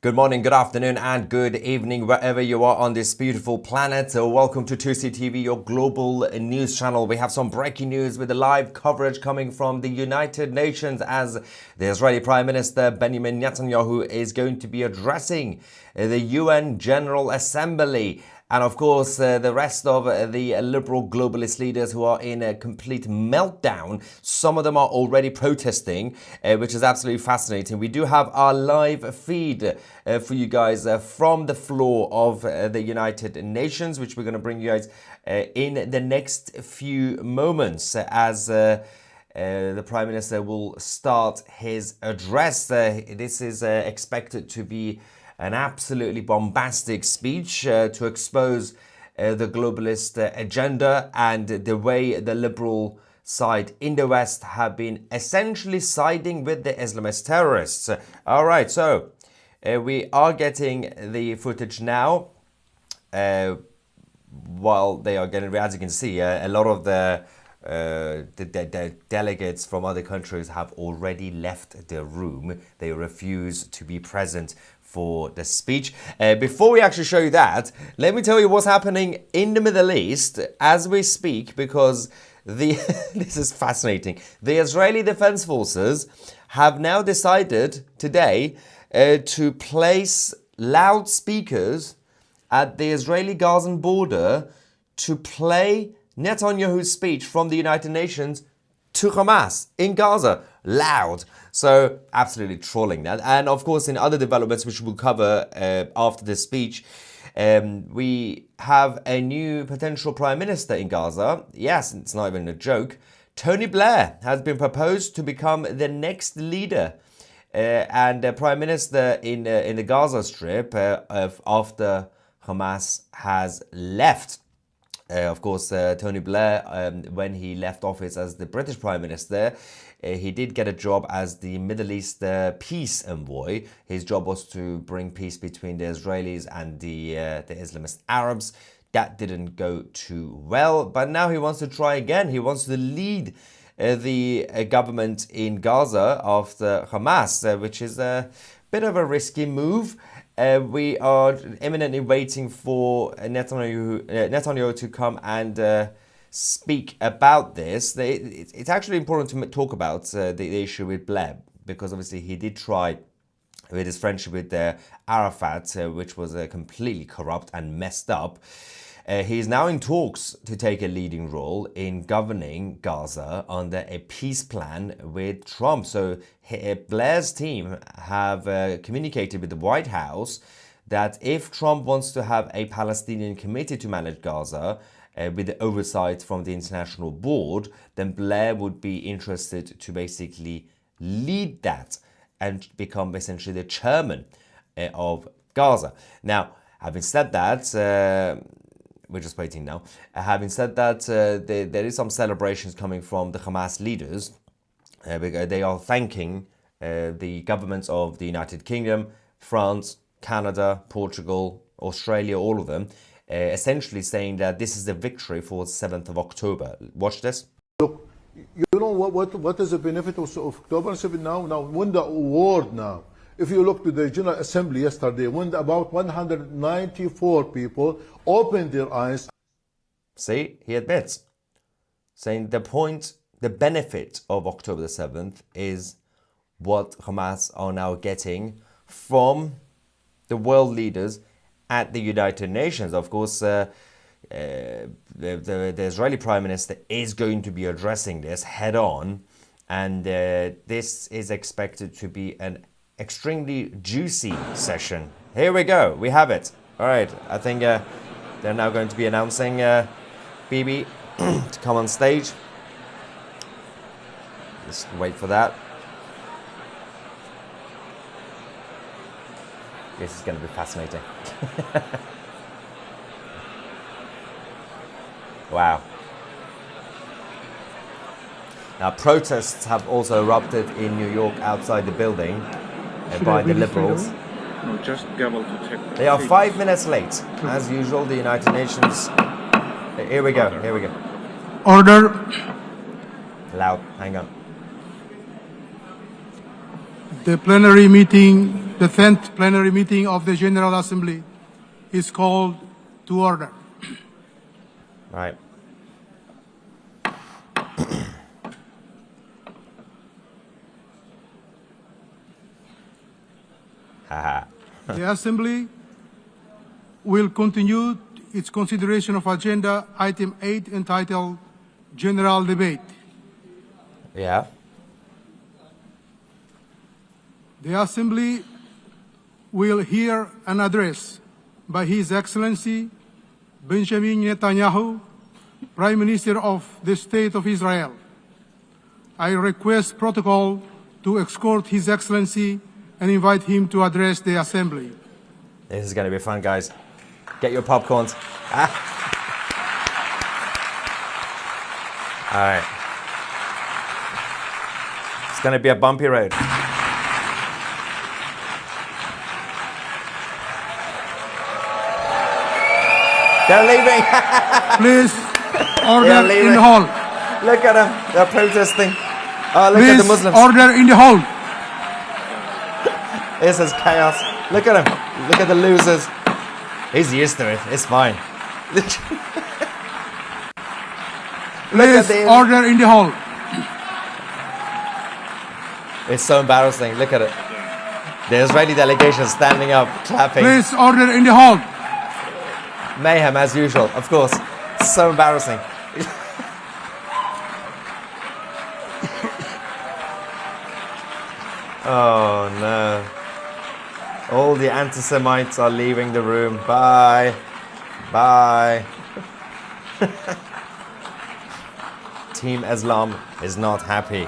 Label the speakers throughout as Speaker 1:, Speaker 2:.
Speaker 1: Good morning, good afternoon, and good evening, wherever you are on this beautiful planet. Welcome to Tousi TV, your global news channel. We have some breaking news with the live coverage coming from the United Nations as the Israeli Prime Minister Benjamin Netanyahu is going to be addressing the UN General Assembly. And of course, the rest of the liberal globalist leaders who are in a complete meltdown. Some of them are already protesting, which is absolutely fascinating. We do have our live feed for you guys from the floor of the United Nations, which we're going to bring you guys in the next few moments as the Prime Minister will start his address. This is expected to be an absolutely bombastic speech to expose the globalist agenda and the way the liberal side in the West have been essentially siding with the Islamist terrorists. All right, so we are getting the footage now while they are getting, as you can see, a lot of the delegates from other countries have already left the room. They refuse to be present for the speech. Before we actually show you that, let me tell you what's happening in the Middle East as we speak, because this is fascinating. The Israeli Defense Forces have now decided today to place loudspeakers at the Israeli-Gazan border to play Netanyahu's speech from the United Nations to Hamas in Gaza, loud. So absolutely trolling that. And of course, in other developments, which we'll cover after this speech, we have a new potential prime minister in Gaza. Yes, it's not even a joke. Tony Blair has been proposed to become the next leader and prime minister in the Gaza Strip after Hamas has left. Of course, Tony Blair, when he left office as the British Prime Minister, he did get a job as the Middle East peace envoy. His job was to bring peace between the Israelis and the Islamist Arabs. That didn't go too well, but now he wants to try again. He wants to lead the government in Gaza after Hamas, which is a bit of a risky move. We are imminently waiting for Netanyahu to come and speak about this. It's actually important to talk about the issue with Blair, because obviously he did try with his friendship with Arafat, which was completely corrupt and messed up. He is now in talks to take a leading role in governing Gaza under a peace plan with Trump. So Blair's team have communicated with the White House that if Trump wants to have a Palestinian committee to manage Gaza with the oversight from the international board, then Blair would be interested to basically lead that and become essentially the chairman of Gaza. Now, having said that, we're just waiting now. Having said that, there is some celebrations coming from the Hamas leaders. They are thanking the governments of the United Kingdom, France, Canada, Portugal, Australia, all of them, essentially saying that this is the victory for the 7th of October. Watch this.
Speaker 2: Look, you know what is the benefit of October 7 now? Now, win the award now. If you look to the General Assembly yesterday, when about 194 people opened their eyes.
Speaker 1: See, he admits, saying the benefit of October the 7th is what Hamas are now getting from the world leaders at the United Nations. Of course, the Israeli Prime Minister is going to be addressing this head on, and this is expected to be an extremely juicy session. Here we go. We have it. All right. I think they're now going to be announcing Bibi to come on stage. Just wait for that. This is going to be fascinating. Wow. Now, protests have also erupted in New York outside the building by the liberals.
Speaker 3: No, just Gabble to check.
Speaker 1: They are 5 minutes late, as usual. The United Nations. Here we go. Here we go.
Speaker 4: Order.
Speaker 1: Loud. Hang on.
Speaker 4: The plenary meeting, the 10th plenary meeting of the General Assembly is called to order.
Speaker 1: Right. Haha.
Speaker 4: The Assembly will continue its consideration of Agenda Item 8 entitled General Debate.
Speaker 1: Yeah.
Speaker 4: The Assembly will hear an address by His Excellency Benjamin Netanyahu, Prime Minister of the State of Israel. I request protocol to escort His Excellency and invite him to address the Assembly.
Speaker 1: This is going to be fun, guys. Get your popcorns. All right. It's going to be a bumpy road. They're leaving.
Speaker 4: Please, order
Speaker 1: leaving.
Speaker 4: in the hall.
Speaker 1: Look at them. They're protesting. Oh, look at the
Speaker 4: Please,
Speaker 1: Muslims.
Speaker 4: order in the hall.
Speaker 1: This is chaos. Look at him. Look at the losers. He's used to it. It's fine.
Speaker 4: Please, order in the hall.
Speaker 1: It's so embarrassing. Look at it. The Israeli delegation standing up, clapping.
Speaker 4: Please, order in the hall.
Speaker 1: Mayhem as usual, of course. It's so embarrassing. Oh no. All the anti-Semites are leaving the room. Bye. Bye. Team Islam is not happy.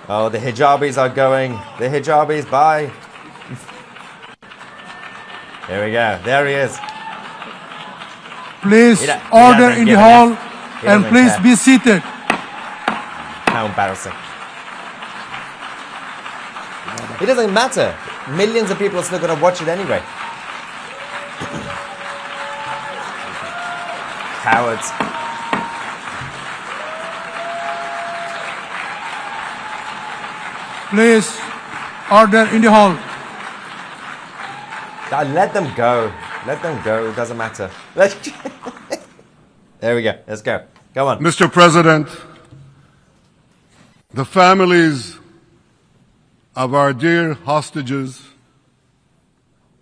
Speaker 1: Oh, the hijabis are going. The hijabis, bye. Here we go. There he is.
Speaker 4: Please,
Speaker 1: He
Speaker 4: order
Speaker 1: doesn't
Speaker 4: in
Speaker 1: give
Speaker 4: the
Speaker 1: an
Speaker 4: hall
Speaker 1: F. He
Speaker 4: and
Speaker 1: doesn't
Speaker 4: please
Speaker 1: care.
Speaker 4: be seated.
Speaker 1: How embarrassing. It doesn't matter. Millions of people are still going to watch it anyway. Cowards.
Speaker 4: Please, order in the hall.
Speaker 1: Let them go. Let them go. It doesn't matter. There we go. Let's go. Come on.
Speaker 5: Mr. President, the families of our dear hostages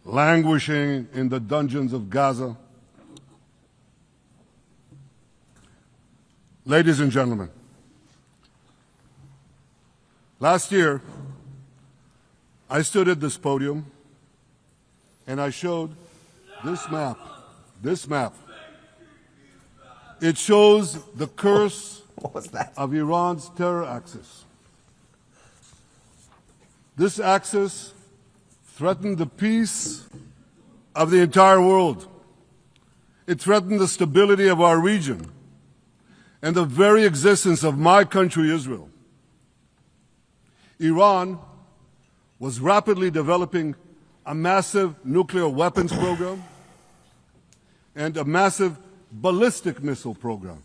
Speaker 5: languishing in the dungeons of Gaza. Ladies and gentlemen, last year I stood at this podium and I showed this map. This map. It shows the curse
Speaker 1: What was that?
Speaker 5: of Iran's terror axis. This axis threatened the peace of the entire world. It threatened the stability of our region and the very existence of my country, Israel. Iran was rapidly developing a massive nuclear weapons program and a massive ballistic missile program.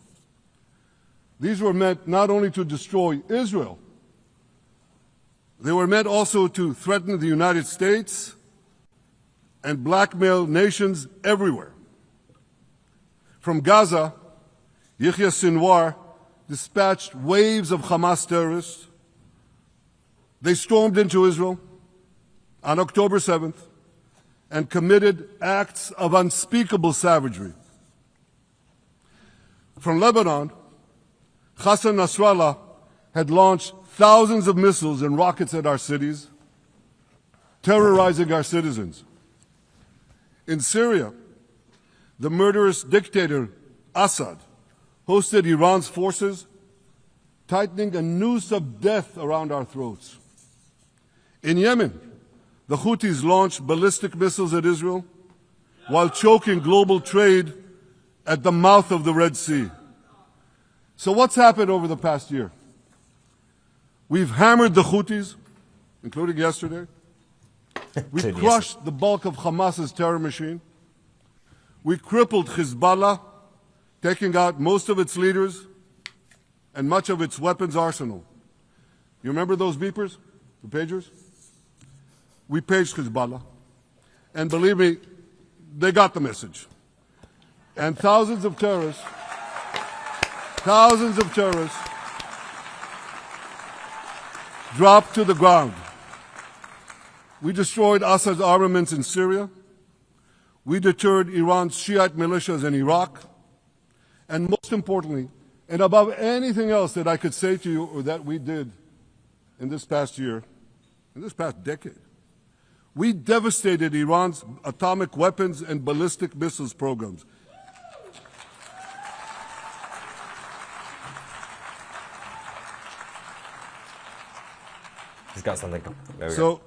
Speaker 5: These were meant not only to destroy Israel, they were meant also to threaten the United States and blackmail nations everywhere. From Gaza, Yahya Sinwar dispatched waves of Hamas terrorists. They stormed into Israel on October 7th and committed acts of unspeakable savagery. From Lebanon, Hassan Nasrallah had launched thousands of missiles and rockets at our cities, terrorizing our citizens. In Syria, the murderous dictator Assad hosted Iran's forces, tightening a noose of death around our throats. In Yemen, the Houthis launched ballistic missiles at Israel while choking global trade at the mouth of the Red Sea. So what's happened over the past year? We've hammered the Houthis, including yesterday. We've crushed the bulk of Hamas's terror machine. We crippled Hezbollah, taking out most of its leaders and much of its weapons arsenal. You remember those beepers, the pagers? We paged Hezbollah, and believe me, they got the message. And thousands of terrorists dropped to the ground. We destroyed Assad's armaments in Syria. We deterred Iran's Shiite militias in Iraq. And most importantly, and above anything else that I could say to you or that we did in this past year, in this past decade, we devastated Iran's atomic weapons and ballistic missiles programs.
Speaker 1: He's got something. There we go.
Speaker 5: So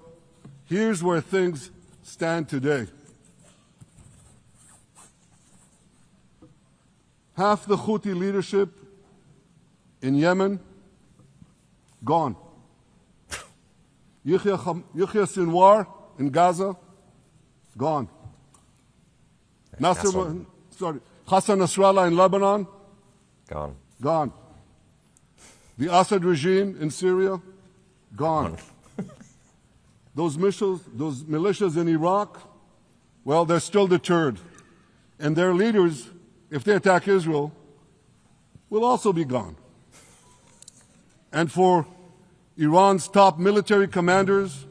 Speaker 5: here's where things stand today. Half the Houthi leadership in Yemen, gone. Yahya Sinwar in Gaza, gone. Hassan Nasrallah in Lebanon,
Speaker 1: Gone.
Speaker 5: gone. The Assad regime in Syria, gone. Those militias in Iraq, well, they're still deterred. And their leaders, if they attack Israel, will also be gone. And for Iran's top military commanders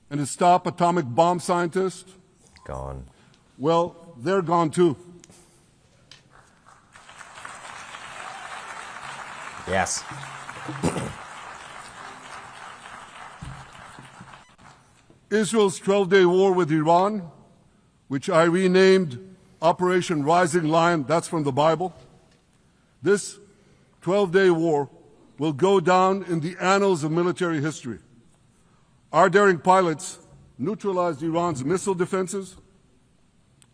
Speaker 5: and its top atomic bomb scientists,
Speaker 1: Gone.
Speaker 5: well, they're gone too.
Speaker 1: Yes.
Speaker 5: Israel's 12-day war with Iran, which I renamed Operation Rising Lion, that's from the Bible. This 12-day war will go down in the annals of military history. Our daring pilots neutralized Iran's missile defenses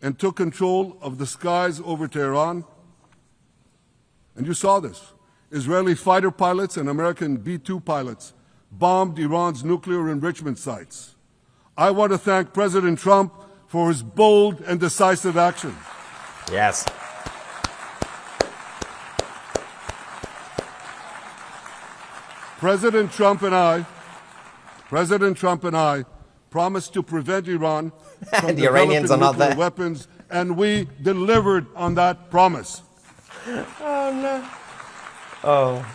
Speaker 5: and took control of the skies over Tehran. And you saw this. Israeli fighter pilots and American B-2 pilots bombed Iran's nuclear enrichment sites. I want to thank President Trump for his bold and decisive action.
Speaker 1: Yes.
Speaker 5: President Trump and I promised to prevent Iran from
Speaker 1: The Iranians are not
Speaker 5: developing nuclear
Speaker 1: there.
Speaker 5: weapons, and we delivered on that promise.
Speaker 1: Oh, no. Oh.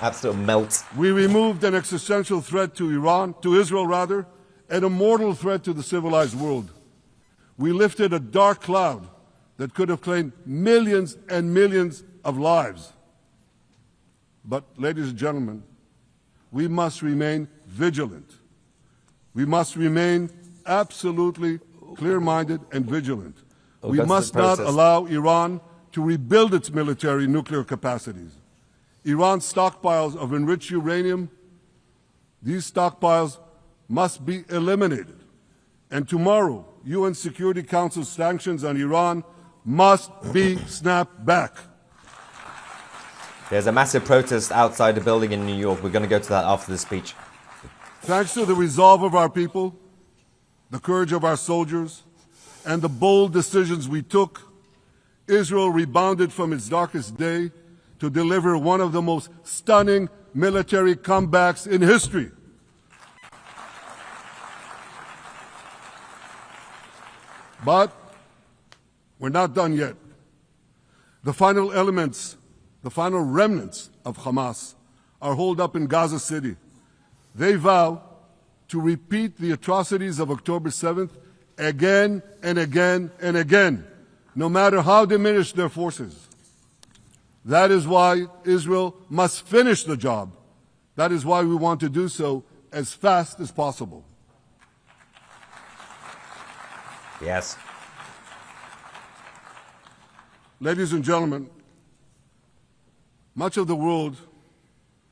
Speaker 1: Absolute melt.
Speaker 5: We removed an existential threat to Israel, and a mortal threat to the civilized world. We lifted a dark cloud that could have claimed millions and millions of lives. But, ladies and gentlemen, we must remain vigilant. We must remain absolutely clear-minded and vigilant. We must not allow Iran to rebuild its military nuclear capacities. Iran's stockpiles of enriched uranium, these stockpiles must be eliminated. And tomorrow, UN Security Council sanctions on Iran must be snapped back.
Speaker 1: There's a massive protest outside the building in New York. We're going to go to that after the speech.
Speaker 5: Thanks to the resolve of our people, the courage of our soldiers, and the bold decisions we took, Israel rebounded from its darkest day to deliver one of the most stunning military comebacks in history. But we're not done yet. The final remnants of Hamas are holed up in Gaza City. They vow to repeat the atrocities of October 7th again and again and again, no matter how diminished their forces. That is why Israel must finish the job. That is why we want to do so as fast as possible.
Speaker 1: Yes.
Speaker 5: Ladies and gentlemen, much of the world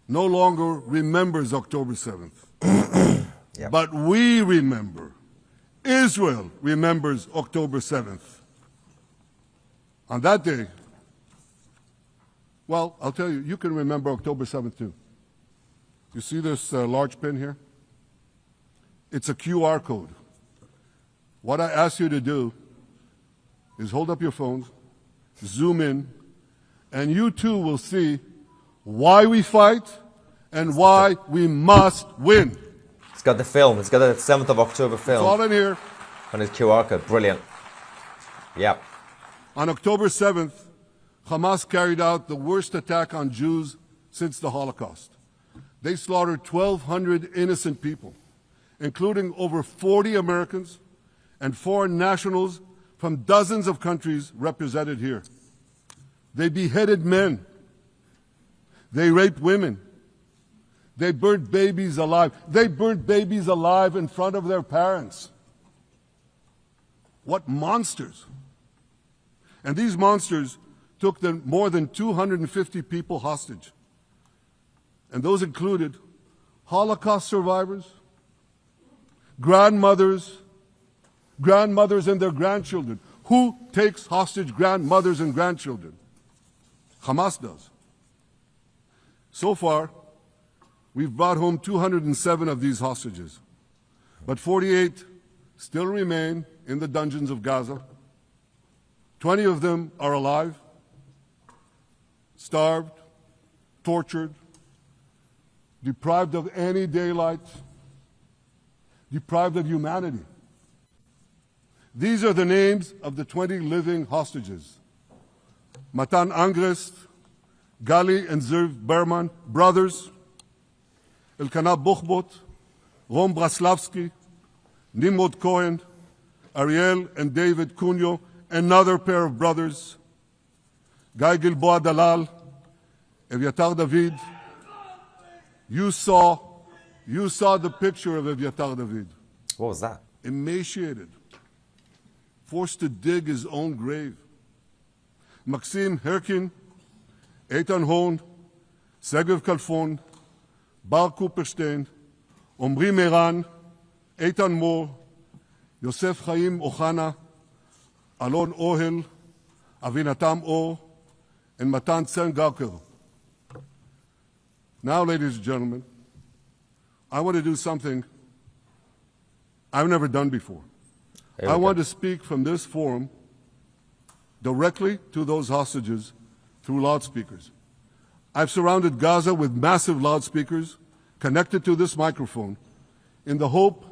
Speaker 5: no longer remembers October 7th.
Speaker 1: Yep.
Speaker 5: But we remember. Israel remembers October 7th. On that day, well, I'll tell you, you can remember October 7th too. You see this large pin here? It's a QR code. What I ask you to do is hold up your phones, zoom in, and you too will see why we fight, and why we must win.
Speaker 1: It's got the film. It's got the 7th of October
Speaker 5: It's
Speaker 1: film
Speaker 5: all in here.
Speaker 1: on his QR code. Brilliant. Yep.
Speaker 5: On October 7th, Hamas carried out the worst attack on Jews since the Holocaust. They slaughtered 1,200 innocent people, including over 40 Americans and foreign nationals from dozens of countries represented here. They beheaded men. They raped women. They burnt babies alive. They burnt babies alive in front of their parents. What monsters! And these monsters took more than 250 people hostage. And those included Holocaust survivors, grandmothers and their grandchildren. Who takes hostage grandmothers and grandchildren? Hamas does. So far, we've brought home 207 of these hostages, but 48 still remain in the dungeons of Gaza. 20 of them are alive, starved, tortured, deprived of any daylight, deprived of humanity. These are the names of the 20 living hostages. Matan Angrest, Gali and Zerv Berman, brothers, Elkanah Buchbot, Rom Braslavsky, Nimrod Cohen, Ariel and David Cunyo, another pair of brothers, Guy Gilboa Dalal, Evyatar David. You saw the picture of Evyatar David.
Speaker 1: What was that?
Speaker 5: Emaciated, forced to dig his own grave. Maxim Herkin, Eitan Horn, Segev Kalfon, Bar Cooperstein, Omri Meran, Eitan Moore, Yosef Chaim Ochana, Alon Ohel, Avinatam Or, and Matan Tsengarker. Now, ladies and gentlemen, I want to do something I've never done before. I want to speak from this forum directly to those hostages through loudspeakers. I've surrounded Gaza with massive loudspeakers connected to this microphone in the hope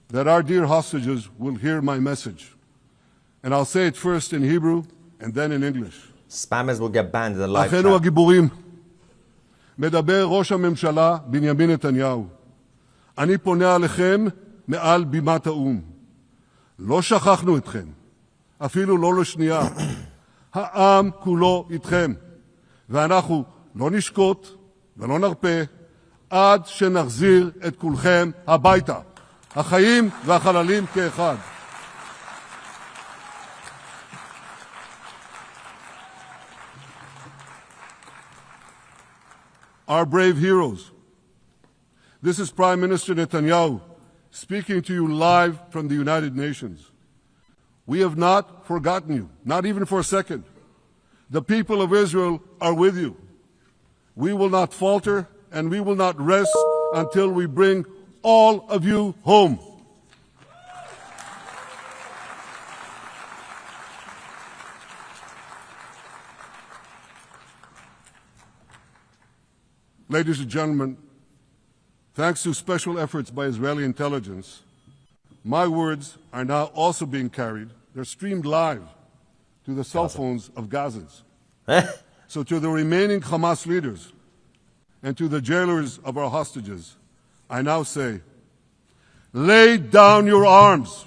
Speaker 5: that our dear hostages will hear my message. And I'll say it first in Hebrew and then in English.
Speaker 1: Spammers will get banned in the live
Speaker 5: אחינו
Speaker 1: chat.
Speaker 5: הגיבורים, מדבר ראש הממשלה בנימין נתניהו. אני פונה עליכם מעל בימת האו"ם. לא שכחנו אתכם, אפילו לא לשנייה. העם כולו איתכם, ואנחנו לא נשקוט ולא נרפה עד שנחזיר את כולכם הביתה. החיים והחללים כאחד. Our brave heroes. This is Prime Minister Netanyahu speaking to you live from the United Nations. We have not forgotten you, not even for a second. The people of Israel are with you. We will not falter and we will not rest until we bring all of you home. Ladies and gentlemen, thanks to special efforts by Israeli intelligence, my words are now also being carried. They're streamed live to the cell phones of Gazans. So to the remaining Hamas leaders and to the jailers of our hostages, I now say, lay down your arms.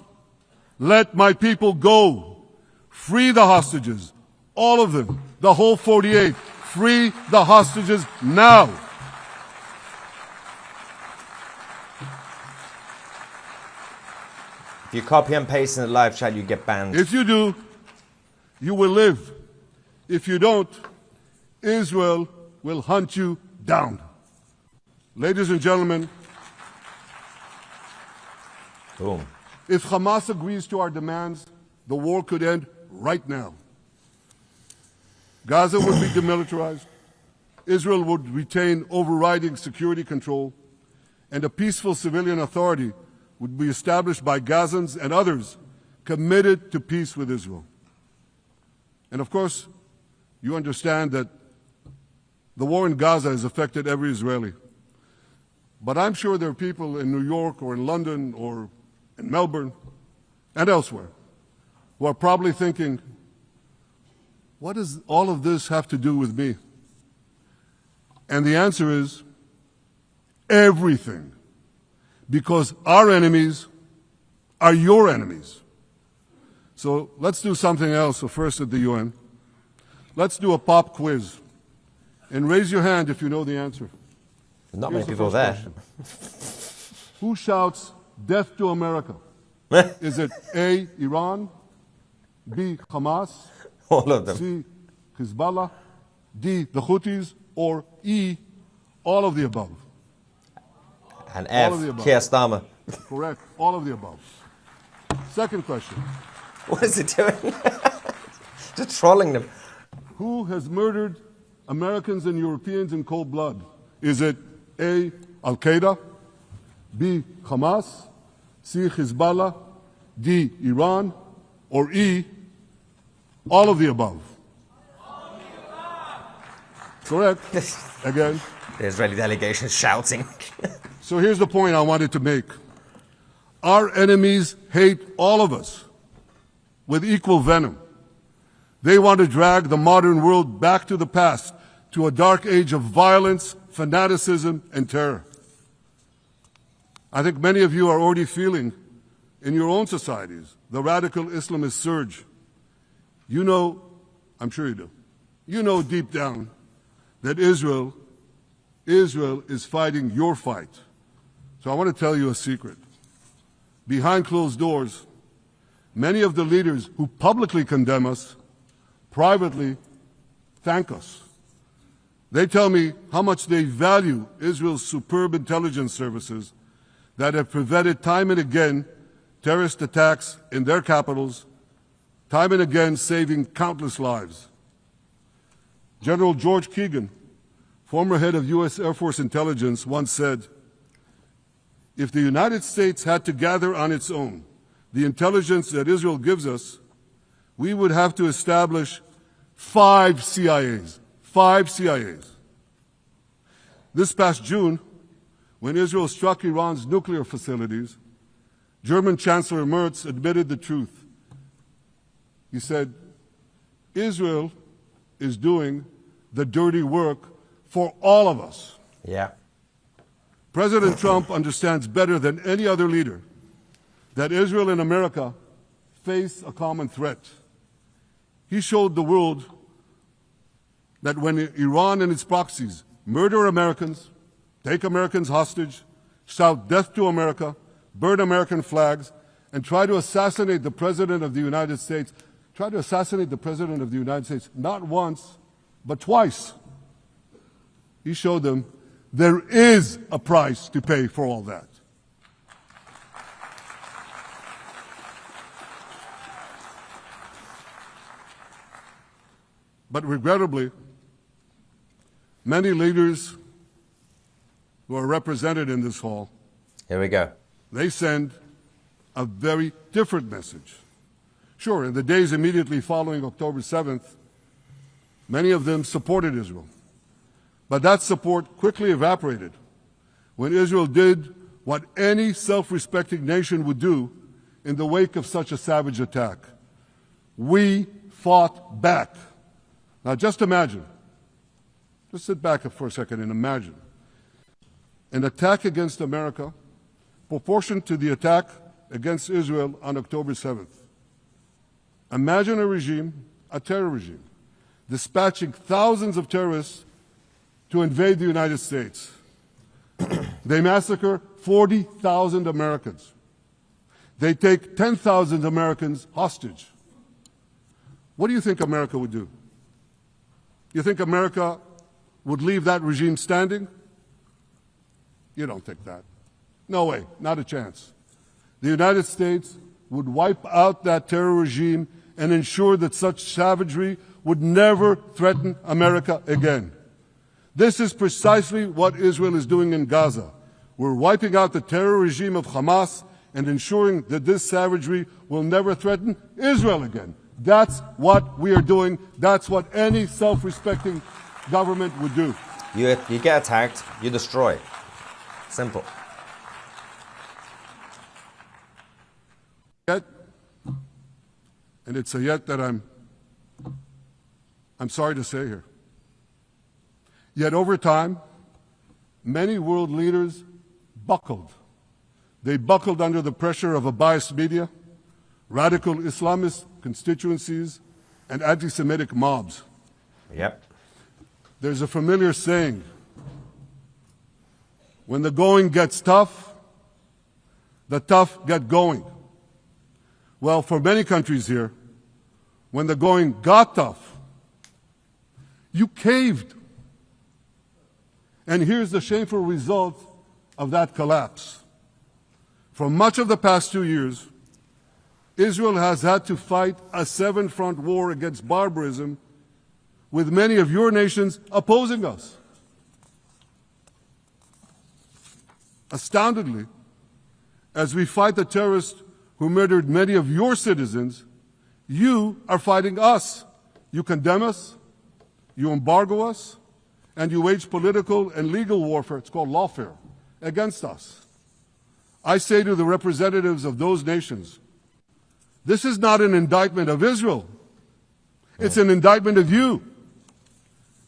Speaker 5: Let my people go. Free the hostages, all of them, the whole 48. Free the hostages now.
Speaker 1: If you copy and paste in the live chat, you get banned.
Speaker 5: If you do, you will live. If you don't, Israel will hunt you down. Ladies and gentlemen,
Speaker 1: Boom.
Speaker 5: if Hamas agrees to our demands, the war could end right now. Gaza would be demilitarized, Israel would retain overriding security control, and a peaceful civilian authority would be established by Gazans and others committed to peace with Israel. And of course, you understand that The war in Gaza has affected every Israeli. But I'm sure there are people in New York or in London or in Melbourne and elsewhere who are probably thinking, what does all of this have to do with me? And the answer is everything. Because our enemies are your enemies. So let's do something else first at the UN. Let's do a pop quiz. And raise your hand if you know the answer.
Speaker 1: Not
Speaker 5: Here's
Speaker 1: many people
Speaker 5: the
Speaker 1: there.
Speaker 5: first question. Who shouts death to America? Is it A, Iran, B, Hamas,
Speaker 1: All of them.
Speaker 5: C, Hezbollah, D, the Houthis, or E, all of the above?
Speaker 1: And
Speaker 5: All
Speaker 1: F,
Speaker 5: of the above.
Speaker 1: Keir Starmer.
Speaker 5: Correct, all of the above. Second question.
Speaker 1: What is it doing? Just trolling them.
Speaker 5: Who has murdered Americans and Europeans in cold blood? Is it A, Al-Qaeda, B, Hamas, C, Hezbollah, D, Iran, or E, all of the above? Correct. Again.
Speaker 1: The Israeli delegation shouting.
Speaker 5: So here's the point I wanted to make. Our enemies hate all of us with equal venom. They want to drag the modern world back to the past, to a dark age of violence, fanaticism, and terror. I think many of you are already feeling in your own societies the radical Islamist surge. You know, I'm sure you do, you know deep down that Israel is fighting your fight. So I want to tell you a secret. Behind closed doors, many of the leaders who publicly condemn us privately thank us. They tell me how much they value Israel's superb intelligence services that have prevented time and again terrorist attacks in their capitals, time and again saving countless lives. General George Keegan, former head of U.S. Air Force intelligence, once said, if the United States had to gather on its own the intelligence that Israel gives us, we would have to establish 5 CIAs. 5 CIAs. This past June, when Israel struck Iran's nuclear facilities, German Chancellor Merz admitted the truth. He said, Israel is doing the dirty work for all of us.
Speaker 1: Yeah.
Speaker 5: President Trump understands better than any other leader that Israel and America face a common threat. He showed the world that when Iran and its proxies murder Americans, take Americans hostage, shout death to America, burn American flags, and try to assassinate the President of the United States, not once, but twice. He showed them there is a price to pay for all that. But regrettably, many leaders who are represented in this hall,
Speaker 1: Here we go.
Speaker 5: they send a very different message. Sure, in the days immediately following October 7th, many of them supported Israel. But that support quickly evaporated when Israel did what any self-respecting nation would do in the wake of such a savage attack. We fought back. Now just imagine, just sit back for a second and imagine an attack against America proportioned to the attack against Israel on October 7th. Imagine a regime, a terror regime, dispatching thousands of terrorists to invade the United States. They massacre 40,000 Americans. They take 10,000 Americans hostage. What do you think America would do? You think America would leave that regime standing? You don't think that. No way, not a chance. The United States would wipe out that terror regime and ensure that such savagery would never threaten America again. This is precisely what Israel is doing in Gaza. We're wiping out the terror regime of Hamas and ensuring that this savagery will never threaten Israel again. That's what we are doing. That's what any self-respecting government would do.
Speaker 1: You get attacked, you destroy. Simple.
Speaker 5: Yet, and it's a yet that I'm sorry to say here. Yet over time, many world leaders buckled. They buckled under the pressure of a biased media, radical Islamist constituencies, and anti-Semitic mobs.
Speaker 1: Yep.
Speaker 5: There's a familiar saying, when the going gets tough, the tough get going. Well, for many countries here, when the going got tough, you caved. And here's the shameful result of that collapse. For much of the past 2 years, Israel has had to fight a seven-front war against barbarism, with many of your nations opposing us. Astoundingly, as we fight the terrorists who murdered many of your citizens, you are fighting us. You condemn us, you embargo us, and you wage political and legal warfare, it's called lawfare, against us. I say to the representatives of those nations, this is not an indictment of Israel. It's an indictment of you.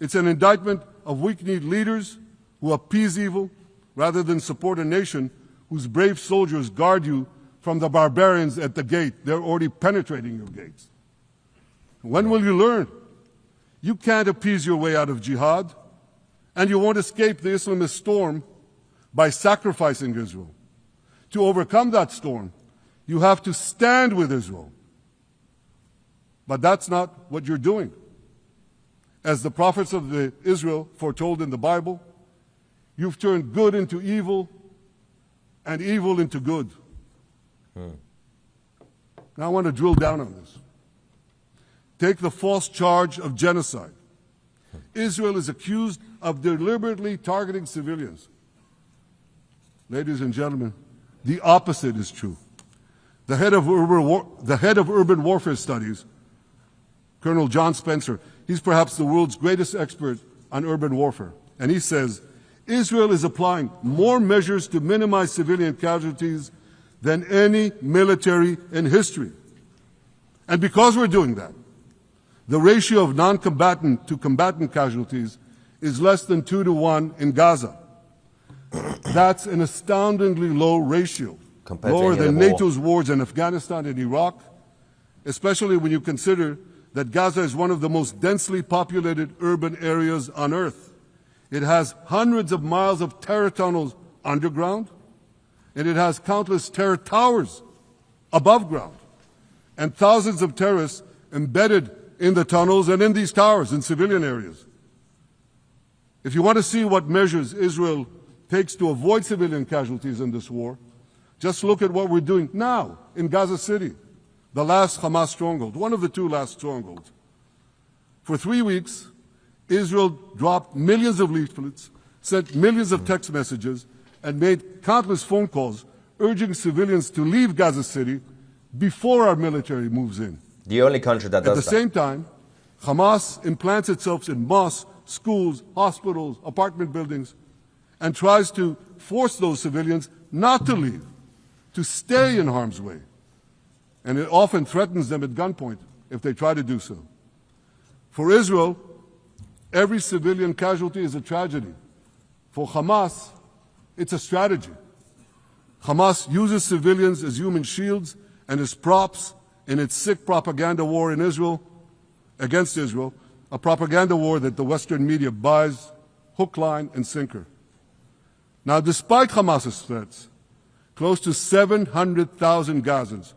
Speaker 5: It's an indictment of weak-kneed leaders who appease evil rather than support a nation whose brave soldiers guard you from the barbarians at the gate. They're already penetrating your gates. When will you learn? You can't appease your way out of jihad, and you won't escape the Islamist storm by sacrificing Israel. To overcome that storm, you have to stand with Israel. But that's not what you're doing. As the prophets of Israel foretold in the Bible, you've turned good into evil and evil into good. Now I want to drill down on this. Take the false charge of genocide. Israel is accused of deliberately targeting civilians. Ladies and gentlemen, the opposite is true. The head of urban warfare studies, Colonel John Spencer, he's perhaps the world's greatest expert on urban warfare. And he says, Israel is applying more measures to minimize civilian casualties than any military in history. And because we're doing that, the ratio of non-combatant to combatant casualties is less than 2 to 1 in Gaza. That's an astoundingly low ratio, lower than NATO's wars in Afghanistan and Iraq, especially when you consider that Gaza is one of the most densely populated urban areas on Earth. It has hundreds of miles of terror tunnels underground, and it has countless terror towers above ground, and thousands of terrorists embedded in the tunnels and in these towers in civilian areas. If you want to see what measures Israel takes to avoid civilian casualties in this war, just look at what we're doing now in Gaza City, the last Hamas stronghold, one of the two last strongholds. For 3 weeks, Israel dropped millions of leaflets, sent millions of text messages, and made countless phone calls urging civilians to leave Gaza City before our military moves in.
Speaker 1: The only country that does that.
Speaker 5: At the same time, Hamas implants itself in mosques, schools, hospitals, apartment buildings, and tries to force those civilians not to leave, to stay in harm's way. And it often threatens them at gunpoint if they try to do so. For Israel, every civilian casualty is a tragedy. For Hamas, it's a strategy. Hamas uses civilians as human shields and as props in its sick propaganda war in Israel, against Israel, a propaganda war that the Western media buys hook, line, and sinker. Now, despite Hamas's threats, close to 700,000 Gazans,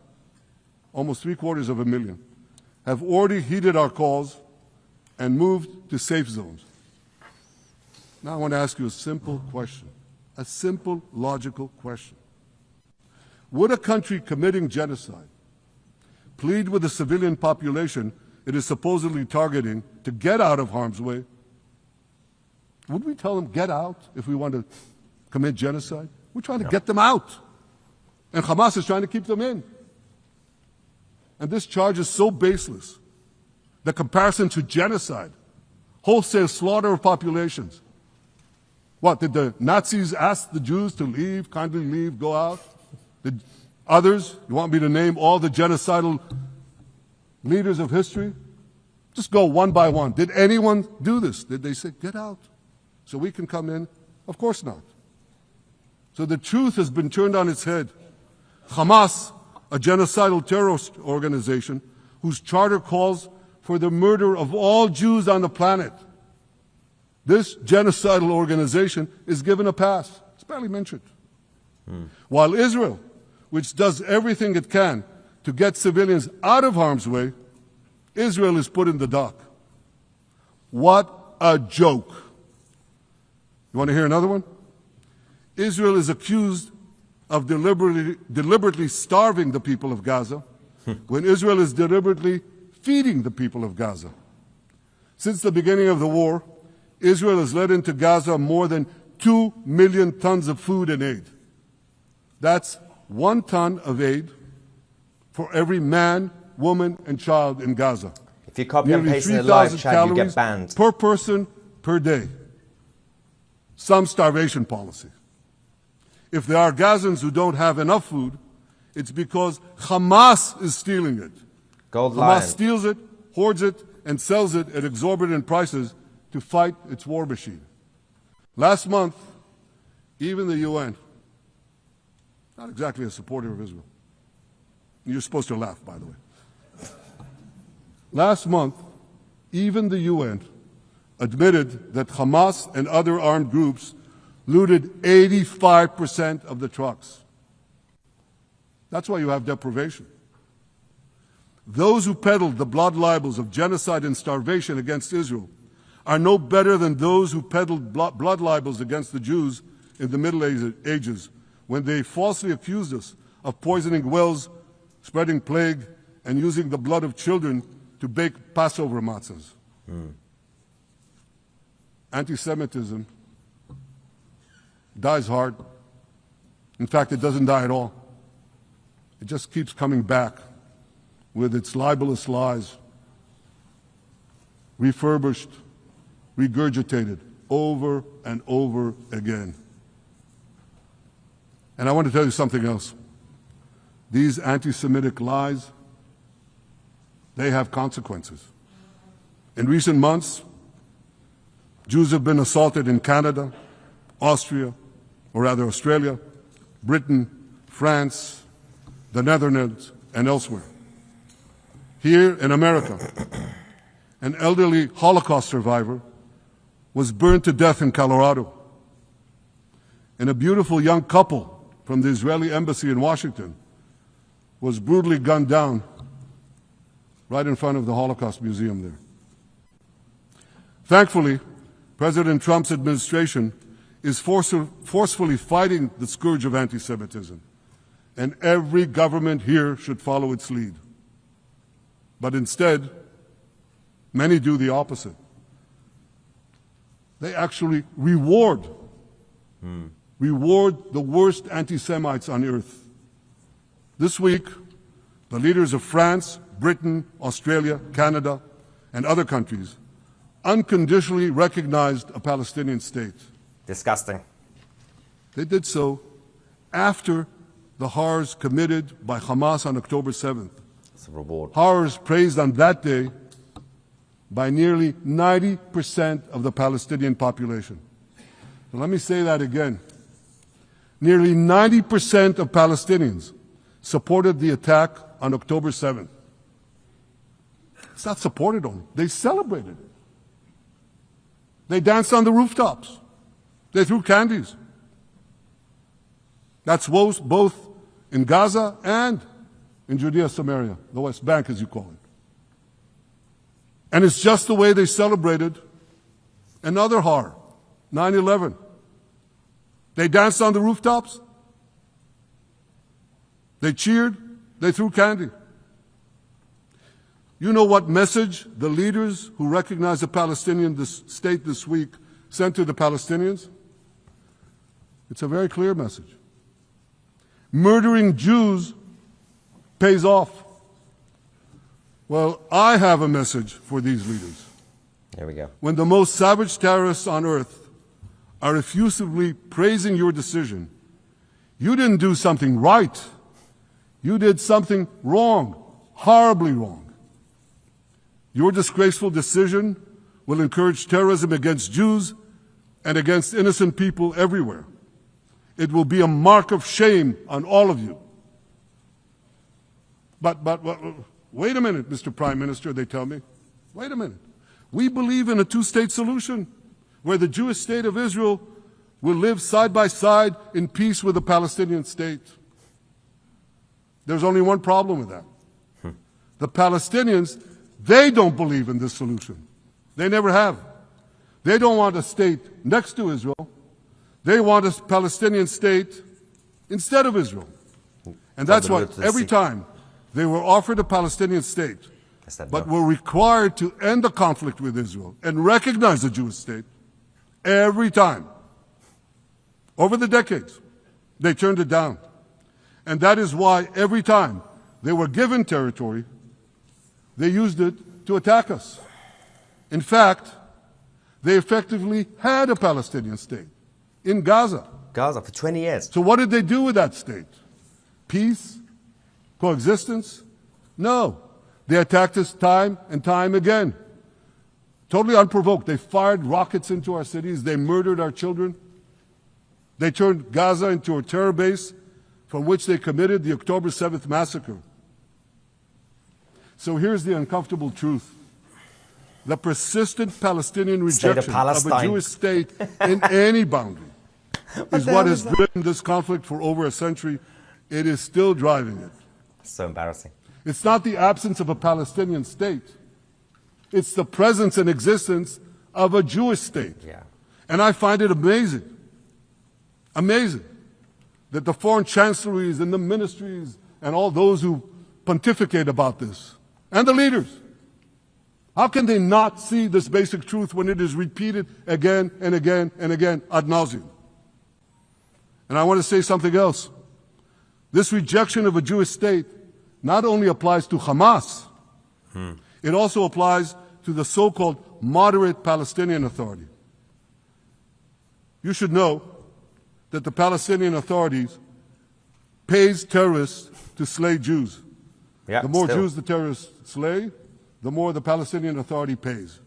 Speaker 5: almost 750,000, have already heeded our calls and moved to safe zones. Now I want to ask you a simple question, a simple, logical question. Would a country committing genocide plead with the civilian population it is supposedly targeting to get out of harm's way? Would we tell them, get out, if we want to commit genocide? We're trying to get them out. And Hamas is trying to keep them in. And this charge is so baseless. The comparison to genocide, wholesale slaughter of populations. What, did the Nazis ask the Jews to leave, kindly leave, go out? Did others, you want me to name all the genocidal leaders of history? Just go one by one. Did anyone do this? Did they say, get out so we can come in? Of course not. So the truth has been turned on its head. Hamas, a genocidal terrorist organization whose charter calls for the murder of all Jews on the planet, this genocidal organization is given a pass. It's barely mentioned. While Israel, which does everything it can to get civilians out of harm's way, Israel is put in the dock. What a joke. You want to hear another one? Israel is accused of deliberately starving the people of Gaza when Israel is deliberately feeding the people of Gaza. Since the beginning of the war, Israel has let into Gaza more than 2 million tons of food and aid. That's 1 ton of aid for every man, woman, and child in Gaza.
Speaker 1: If you copy and
Speaker 5: Nearly
Speaker 1: paste in the live
Speaker 5: 3,000
Speaker 1: chat, you get
Speaker 5: calories
Speaker 1: banned.
Speaker 5: per person per day. Some starvation policy. If there are Gazans who don't have enough food, it's because Hamas is stealing it.
Speaker 1: Gold
Speaker 5: Hamas
Speaker 1: lion.
Speaker 5: steals it, hoards it, and sells it at exorbitant prices to fight its war machine. Last month, even the UN, not exactly a supporter of Israel. You're supposed to laugh, by the way. Last month, even the UN admitted that Hamas and other armed groups looted 85% of the trucks. That's why you have deprivation. Those who peddled the blood libels of genocide and starvation against Israel are no better than those who peddled blood libels against the Jews in the Middle Ages when they falsely accused us of poisoning wells, spreading plague, and using the blood of children to bake Passover matzahs. Anti-Semitism dies hard. In fact, it doesn't die at all. It just keeps coming back with its libelous lies, refurbished, regurgitated over and over again. And I want to tell you something else. These anti-Semitic lies, they have consequences. In recent months, Jews have been assaulted in Canada, Austria, or rather Australia, Britain, France, the Netherlands, and elsewhere. Here in America, an elderly Holocaust survivor was burned to death in Colorado. And a beautiful young couple from the Israeli embassy in Washington was brutally gunned down right in front of the Holocaust Museum there. Thankfully, President Trump's administration is forcefully fighting the scourge of anti-Semitism, and every government here should follow its lead. But instead, many do the opposite. They actually reward the worst anti-Semites on earth. This week, the leaders of France, Britain, Australia, Canada, and other countries unconditionally recognized a Palestinian state.
Speaker 1: Disgusting.
Speaker 5: They did so after the horrors committed by Hamas on October 7th.
Speaker 1: It's a reward.
Speaker 5: Horrors praised on that day by nearly 90% of the Palestinian population. So let me say that again. Nearly 90% of Palestinians supported the attack on October 7th. It's not supported only, they celebrated it. They danced on the rooftops. They threw candies. That's both in Gaza and in Judea, Samaria, the West Bank, as you call it. And it's just the way they celebrated another horror, 9/11. They danced on the rooftops. They cheered. They threw candy. You know what message the leaders who recognize the Palestinian state this week sent to the Palestinians? It's a very clear message. Murdering Jews pays off. Well, I have a message for these leaders.
Speaker 1: Here we go.
Speaker 5: When the most savage terrorists on earth are effusively praising your decision, you didn't do something right. You did something wrong, horribly wrong. Your disgraceful decision will encourage terrorism against Jews and against innocent people everywhere. It will be a mark of shame on all of you. But wait a minute, Mr. Prime Minister, they tell me. Wait a minute. We believe in a two-state solution where the Jewish state of Israel will live side by side in peace with the Palestinian state. There's only one problem with that. The Palestinians, they don't believe in this solution. They never have. They don't want a state next to Israel. They want a Palestinian state instead of Israel. And that's why every time they were offered a Palestinian state, but were required to end the conflict with Israel and recognize the Jewish state, every time, over the decades, they turned it down. And that is why every time they were given territory, they used it to attack us. In fact, they effectively had a Palestinian state in Gaza.
Speaker 1: Gaza for 20 years.
Speaker 5: So what did they do with that state? Peace? Coexistence? No. They attacked us time and time again. Totally unprovoked. They fired rockets into our cities. They murdered our children. They turned Gaza into a terror base from which they committed the October 7th massacre. So here's the uncomfortable truth. The persistent Palestinian rejection of a Jewish state in any boundary is what has driven this conflict for over a century. It is still driving it.
Speaker 1: So embarrassing.
Speaker 5: It's not the absence of a Palestinian state. It's the presence and existence of a Jewish state.
Speaker 1: Yeah.
Speaker 5: And I find it amazing, that the foreign chancelleries and the ministries and all those who pontificate about this, and the leaders, how can they not see this basic truth when it is repeated again and again and again ad nauseum? And I want to say something else. This rejection of a Jewish state not only applies to Hamas, it also applies to the so-called moderate Palestinian Authority. You should know that the Palestinian authorities pays terrorists to slay Jews.
Speaker 1: Yeah,
Speaker 5: the more Jews the terrorists slay, the more the Palestinian Authority pays.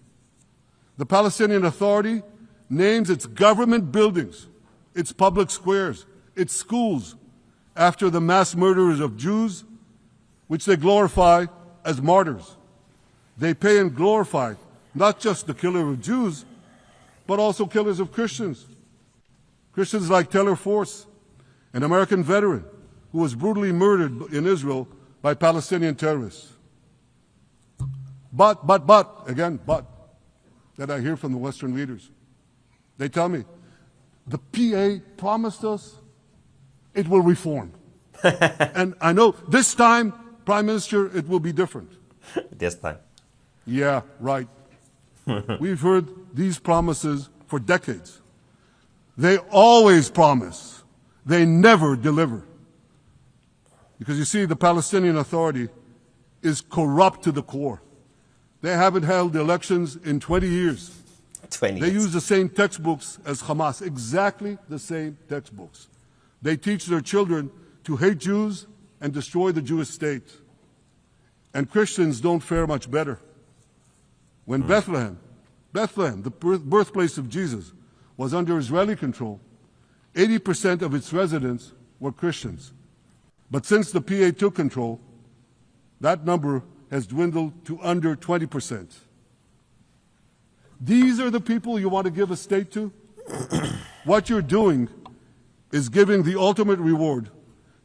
Speaker 5: The Palestinian Authority names its government buildings, its public squares, its schools, after the mass murderers of Jews, which they glorify as martyrs. They pay and glorify not just the killer of Jews, but also killers of Christians. Christians like Taylor Force, an American veteran who was brutally murdered in Israel by Palestinian terrorists. But, that I hear from the Western leaders. They tell me, the PA promised us it will reform. And I know this time, Prime Minister, it will be different.
Speaker 1: This time.
Speaker 5: Yeah, right. We've heard these promises for decades. They always promise. They never deliver. Because you see, the Palestinian Authority is corrupt to the core. They haven't held elections in 20 years.
Speaker 1: 20
Speaker 5: They
Speaker 1: years.
Speaker 5: use the same textbooks as Hamas, exactly the same textbooks. They teach their children to hate Jews and destroy the Jewish state. And Christians don't fare much better. When Bethlehem, the birthplace of Jesus, was under Israeli control, 80% of its residents were Christians. But since the PA took control, that number has dwindled to under 20%. These are the people you want to give a state to? What you're doing is giving the ultimate reward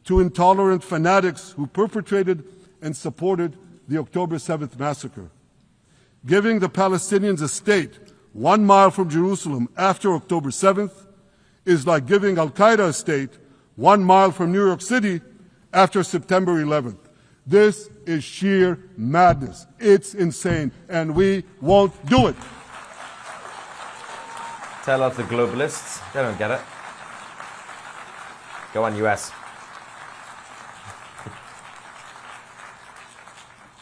Speaker 5: to intolerant fanatics who perpetrated and supported the October 7th massacre. Giving the Palestinians a state 1 mile from Jerusalem after October 7th is like giving Al-Qaeda a state 1 mile from New York City after September 11th. This is sheer madness. It's insane, and we won't do it.
Speaker 1: Tell us the globalists. They don't get it. Go on, US.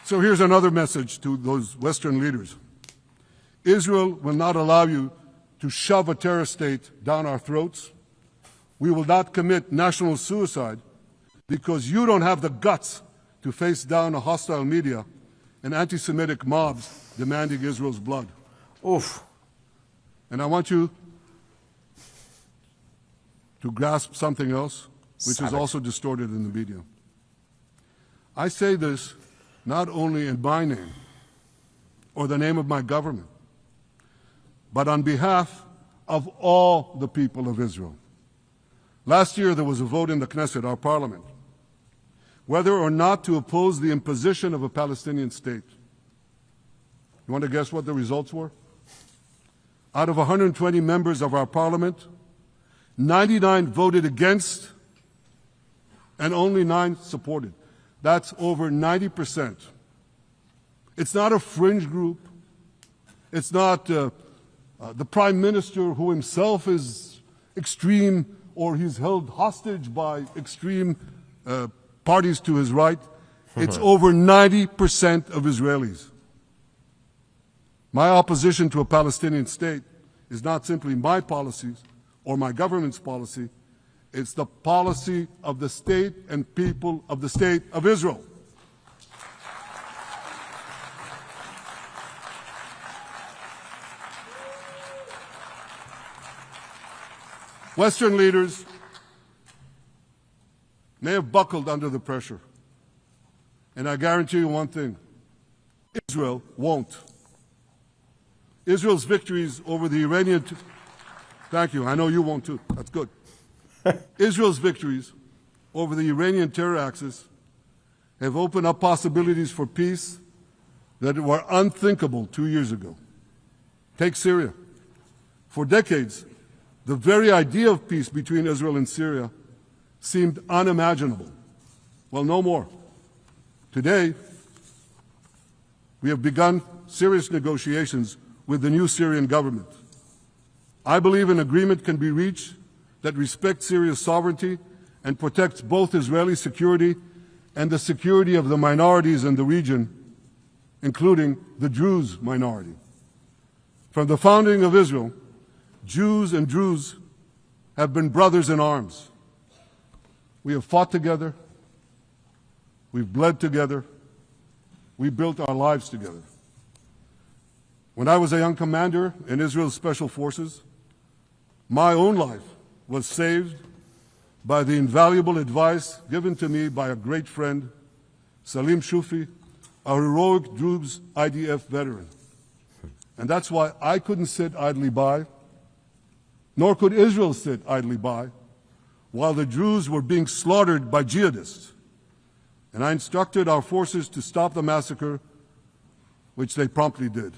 Speaker 5: So here's another message to those Western leaders. Israel will not allow you to shove a terror state down our throats. We will not commit national suicide because you don't have the guts to face down a hostile media and anti-Semitic mobs demanding Israel's blood.
Speaker 1: Oof.
Speaker 5: And I want you to grasp something else, which is also distorted in the media. I say this not only in my name or the name of my government, but on behalf of all the people of Israel. Last year, there was a vote in the Knesset, our parliament, whether or not to oppose the imposition of a Palestinian state. You want to guess what the results were? Out of 120 members of our parliament, 99 voted against and only 9 supported. That's over 90%. It's not a fringe group. It's not the prime minister who himself is extreme or he's held hostage by extreme parties to his right. It's over 90% of Israelis. My opposition to a Palestinian state is not simply my policies or my government's policy. It's the policy of the state and people of the state of Israel. Western leaders may have buckled under the pressure. And I guarantee you one thing, Israel won't. Israel's victories over the Iranian... Thank you, I know you won't too, that's good. Israel's victories over the Iranian terror axis have opened up possibilities for peace that were unthinkable 2 years ago. Take Syria. For decades, the very idea of peace between Israel and Syria seemed unimaginable. Well, no more. Today, we have begun serious negotiations with the new Syrian government. I believe an agreement can be reached that respects Syria's sovereignty and protects both Israeli security and the security of the minorities in the region, including the Druze minority. From the founding of Israel, Jews and Druze have been brothers in arms. We have fought together, we've bled together, we built our lives together. When I was a young commander in Israel's Special Forces, my own life was saved by the invaluable advice given to me by a great friend, Salim Shufi, a heroic Druze IDF veteran. And that's why I couldn't sit idly by, nor could Israel sit idly by, while the Druze were being slaughtered by jihadists. And I instructed our forces to stop the massacre, which they promptly did.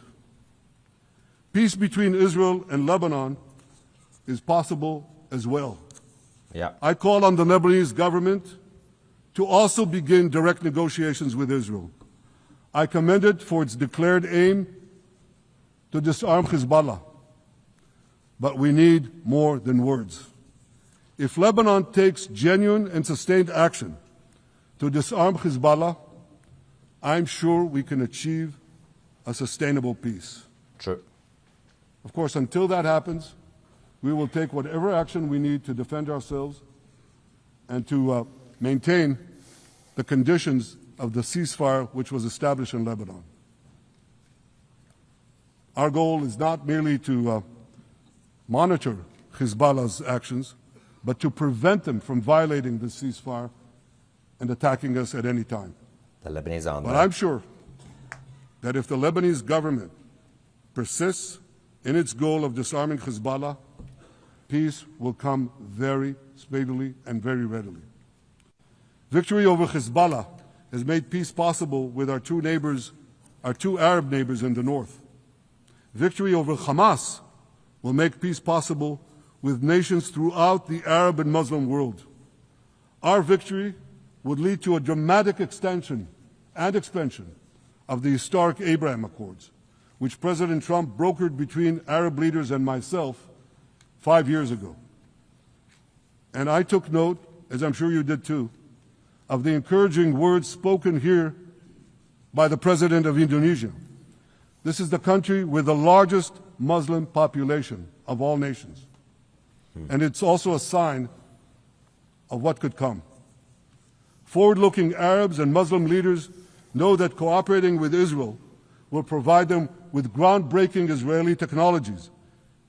Speaker 5: Peace between Israel and Lebanon is possible as well.
Speaker 1: Yeah.
Speaker 5: I call on the Lebanese government to also begin direct negotiations with Israel. I commend it for its declared aim to disarm Hezbollah. But we need more than words. If Lebanon takes genuine and sustained action to disarm Hezbollah, I'm sure we can achieve a sustainable peace.
Speaker 1: True.
Speaker 5: Of course, until that happens, we will take whatever action we need to defend ourselves and to maintain the conditions of the ceasefire which was established in Lebanon. Our goal is not merely to monitor Hezbollah's actions, but to prevent them from violating the ceasefire and attacking us at any time.
Speaker 1: The Lebanese army.
Speaker 5: But I'm sure that if the Lebanese government persists in its goal of disarming Hezbollah, peace will come very speedily and very readily. Victory over Hezbollah has made peace possible with our two Arab neighbors in the north. Victory over Hamas will make peace possible with nations throughout the Arab and Muslim world. Our victory would lead to a dramatic extension and expansion of the historic Abraham Accords, which President Trump brokered between Arab leaders and myself 5 years ago. And I took note, as I'm sure you did too, of the encouraging words spoken here by the President of Indonesia. This is the country with the largest Muslim population of all nations. And it's also a sign of what could come. Forward-looking Arabs and Muslim leaders know that cooperating with Israel will provide them with groundbreaking Israeli technologies,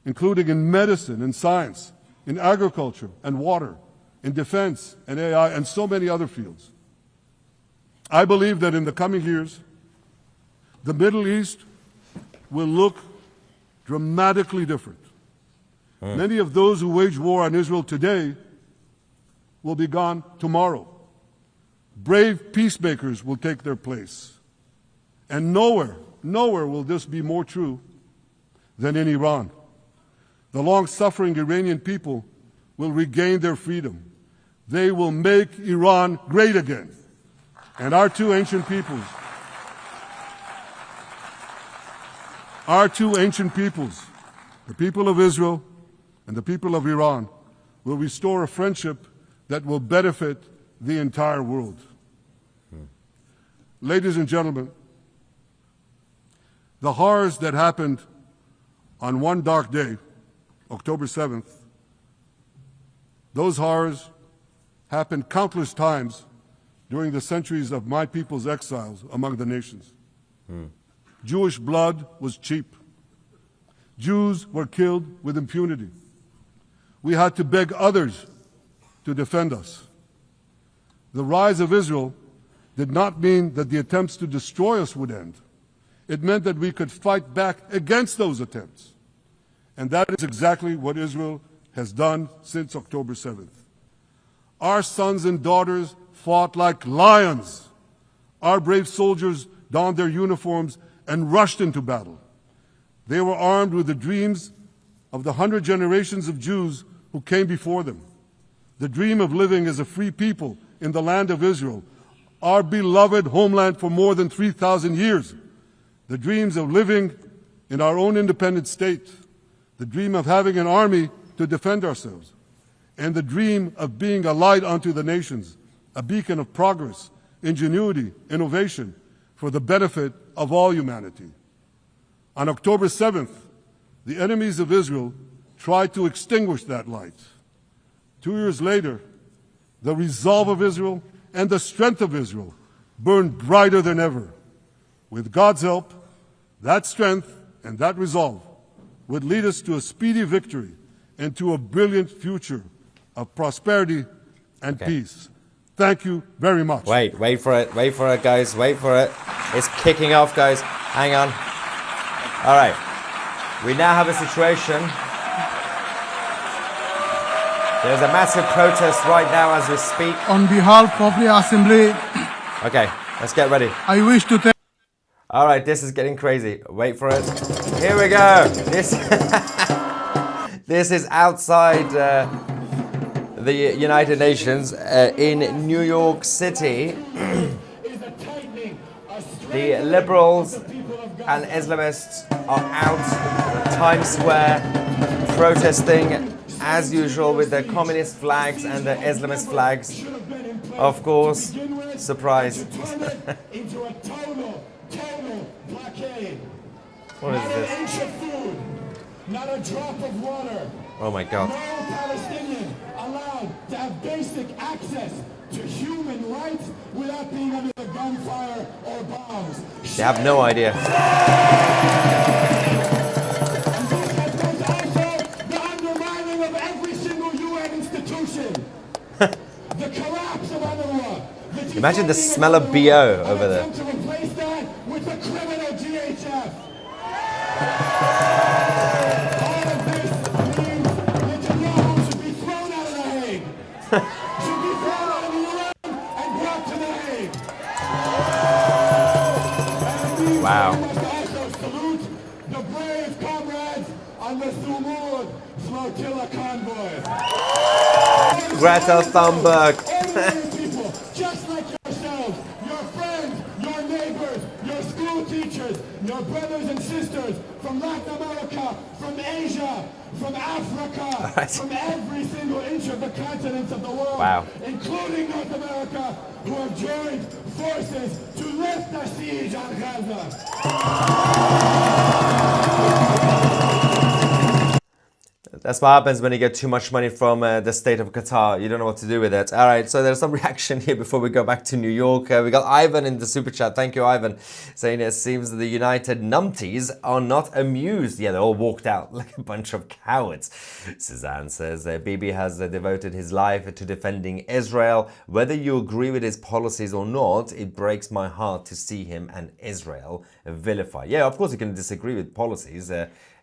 Speaker 5: including in medicine and science, in agriculture and water, in defense and AI, and so many other fields. I believe that in the coming years, the Middle East will look dramatically different. Many of those who wage war on Israel today will be gone tomorrow. Brave peacemakers will take their place. And nowhere will this be more true than in Iran. The long-suffering Iranian people will regain their freedom. They will make Iran great again. And our two ancient peoples, the people of Israel and the people of Iran, will restore a friendship that will benefit the entire world. Ladies and gentlemen, the horrors that happened on one dark day, October 7th, those horrors happened countless times during the centuries of my people's exiles among the nations. Jewish blood was cheap. Jews were killed with impunity. We had to beg others to defend us. The rise of Israel did not mean that the attempts to destroy us would end. It meant that we could fight back against those attempts. And that is exactly what Israel has done since October 7th. Our sons and daughters fought like lions. Our brave soldiers donned their uniforms and rushed into battle. They were armed with the dreams of the 100 generations of Jews who came before them. The dream of living as a free people in the land of Israel, our beloved homeland for more than 3,000 years. The dreams of living in our own independent state. The dream of having an army to defend ourselves. And the dream of being a light unto the nations, a beacon of progress, ingenuity, innovation, for the benefit of all humanity. On October 7th, the enemies of Israel tried to extinguish that light. 2 years later, the resolve of Israel and the strength of Israel burned brighter than ever. With God's help, that strength and that resolve would lead us to a speedy victory and to a brilliant future of prosperity and peace. Thank you very much.
Speaker 1: Wait for it, guys, wait for it. It's kicking off, guys. Hang on. All right. We now have a situation. There's a massive protest right now as we speak.
Speaker 4: On behalf of the Assembly,
Speaker 1: Okay, let's get ready.
Speaker 4: I wish to thank
Speaker 1: All right, this is getting crazy. Wait for it. Here we go. This is outside the United Nations in New York City. The liberals and Islamists are out in Times Square protesting as usual with their communist flags and their Islamist flags. Of course, surprise. What is this?
Speaker 6: Not a drop of water.
Speaker 1: Oh my God.
Speaker 6: No Palestinian allowed to have basic access to human rights without being under the gunfire or bombs.
Speaker 1: They have no idea.
Speaker 6: And there's also the undermining of every single UN institution. The collapse of UNRWA.
Speaker 1: Imagine the smell of BO over there.
Speaker 6: To replace that with the criminal GHF. All of this means Netanyahu should be thrown out of the Hague. Should be thrown out of the UN and brought to the Hague. And
Speaker 1: Wow.
Speaker 6: we must also salute the brave comrades on the Thumud flotilla convoy.
Speaker 1: Greta Thunberg.
Speaker 6: Ordinary people, just like yourselves, your friends, your neighbors, your school teachers, your brothers and sisters from Latin America, from Asia, from Africa,
Speaker 1: Right.
Speaker 6: from every single inch of the continents of the world,
Speaker 1: Wow.
Speaker 6: including North America, who have joined forces to lift the siege on Gaza.
Speaker 1: That's what happens when you get too much money from the state of Qatar. You don't know what to do with it. All right, so there's some reaction here before we go back to New York. We got Ivan in the super chat. Thank you, Ivan, saying it seems the United numpties are not amused. Yeah, they all walked out like a bunch of cowards. Suzanne says Bibi has devoted his life to defending Israel. Whether you agree with his policies or not, it breaks my heart to see him and Israel vilified. Yeah, of course you can disagree with policies.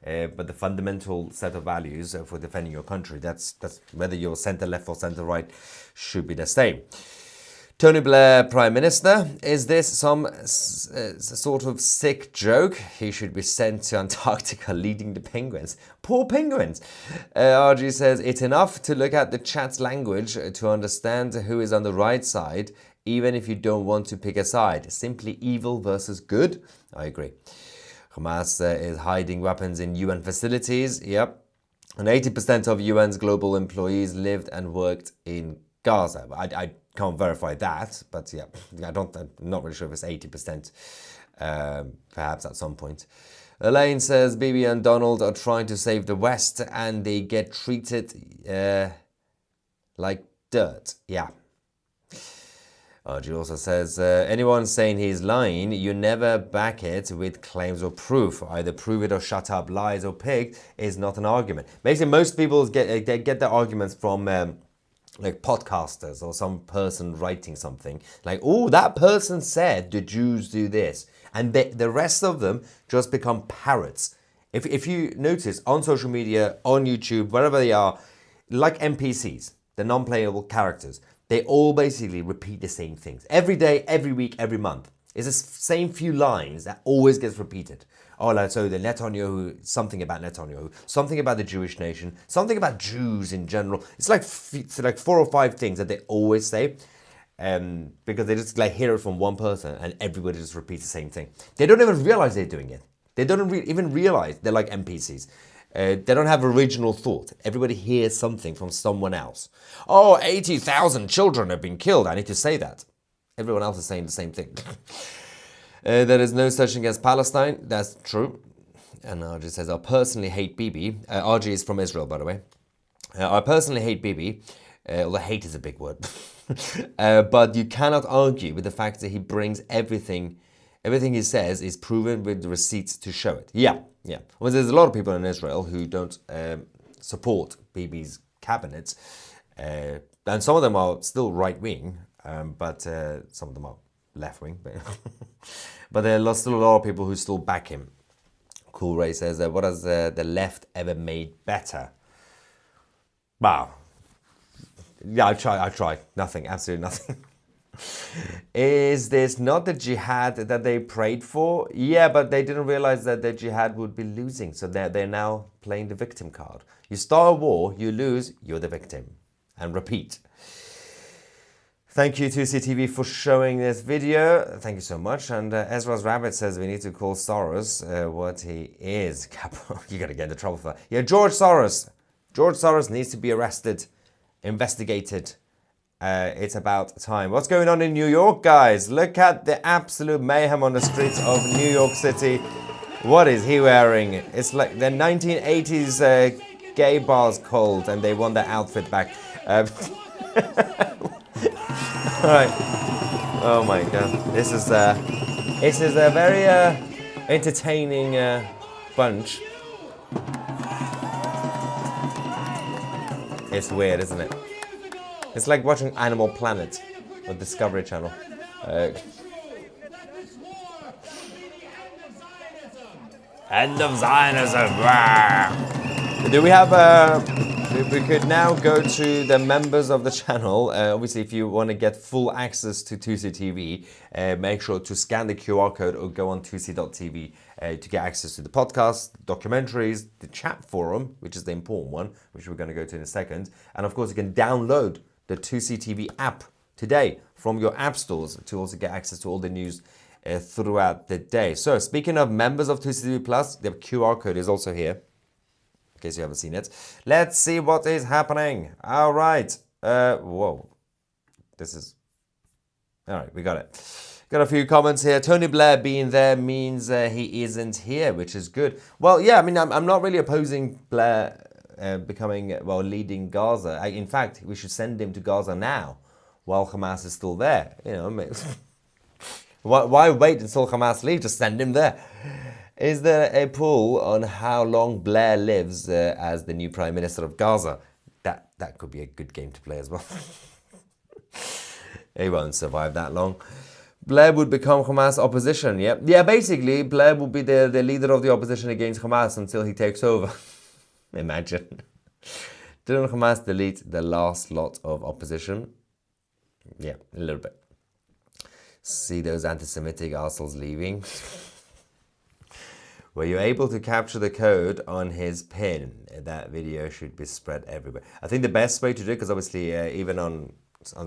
Speaker 1: But the fundamental set of values for defending your country, that's whether you're center left or center right, should be the same. Tony Blair, Prime Minister, is this some sort of sick joke? He should be sent to Antarctica leading the penguins. Poor penguins. RG says, it's enough to look at the chat's language to understand who is on the right side, even if you don't want to pick a side. Simply evil versus good. I agree. Hamas is hiding weapons in UN facilities. Yep. And 80% of UN's global employees lived and worked in Gaza. I can't verify that, but yeah, I'm not really sure if it's 80%. Perhaps at some point. Elaine says Bibi and Donald are trying to save the West and they get treated like dirt. Yeah. RG also says, anyone saying he's lying, you never back it with claims or proof. Either prove it or shut up. Lies or pig is not an argument. Basically, most people get their arguments from like podcasters or some person writing something. Like, oh, that person said the Jews do this. And the rest of them just become parrots. If you notice on social media, on YouTube, wherever they are, like NPCs, the non-playable characters, they all basically repeat the same things. Every day, every week, every month. It's the same few lines that always gets repeated. Oh, like, so the Netanyahu, something about Netanyahu, something about the Jewish nation, something about Jews in general. It's like 4 or 5 things that they always say. Because they just like hear it from one person and everybody just repeats the same thing. They don't even realize they're doing it. They don't even realize they're like NPCs. They don't have original thought. Everybody hears something from someone else. Oh, 80,000 children have been killed. I need to say that. Everyone else is saying the same thing. There is no such thing as Palestine. That's true. And RG says, I personally hate Bibi. RG is from Israel, by the way. I personally hate Bibi. Although hate is a big word. But you cannot argue with the fact that he brings everything he says is proven with the receipts to show it. Yeah. Well, there's a lot of people in Israel who don't support Bibi's cabinets. And some of them are still right-wing, but some of them are left-wing. But there are still a lot of people who still back him. Cool Ray says, what has the left ever made better? Wow. Yeah, I tried. Nothing, absolutely nothing. Is this not the jihad that they prayed for? Yeah, but they didn't realize that the jihad would be losing. So they're now playing the victim card. You start a war, you lose, you're the victim. And repeat. Thank you, Tousi TV, for showing this video. Thank you so much. And Ezra's Rabbit says we need to call Soros what he is. You're going to get into trouble for that. Yeah, George Soros. George Soros needs to be arrested, investigated. It's about time. What's going on in New York, guys? Look at the absolute mayhem on the streets of New York City. What is he wearing? It's like the 1980s gay bars called, and they want their outfit back. All right. Oh my God. This is a very entertaining bunch. It's weird, isn't it? It's like watching Animal Planet on Discovery Channel. End of Zionism. Do we have we could now go to the members of the channel. Obviously, if you want to get full access to Tousi TV, make sure to scan the QR code or go on Tousi.tv to get access to the podcast, documentaries, the chat forum, which is the important one, which we're going to go to in a second. And of course, you can download the Tousi TV app today from your app stores to also get access to all the news throughout the day. So speaking of members of Tousi TV Plus, the QR code is also here, in case you haven't seen it. Let's see what is happening. All right. Whoa. This is All right, we got it. Got a few comments here. Tony Blair being there means he isn't here, which is good. Well, yeah, I mean, I'm not really opposing Blair becoming, well, leading Gaza. In fact, we should send him to Gaza now while Hamas is still there. You know, why wait until Hamas leaves? Just send him there. Is there a poll on how long Blair lives as the new Prime Minister of Gaza? That could be a good game to play as well. He won't survive that long. Blair would become Hamas opposition. Yeah, basically, Blair would be the leader of the opposition against Hamas until he takes over. Imagine. Didn't Hamas delete the last lot of opposition? Yeah, a little bit. See those anti-Semitic assholes leaving? Were you able to capture the code on his pin? That video should be spread everywhere. I think the best way to do it, because obviously even on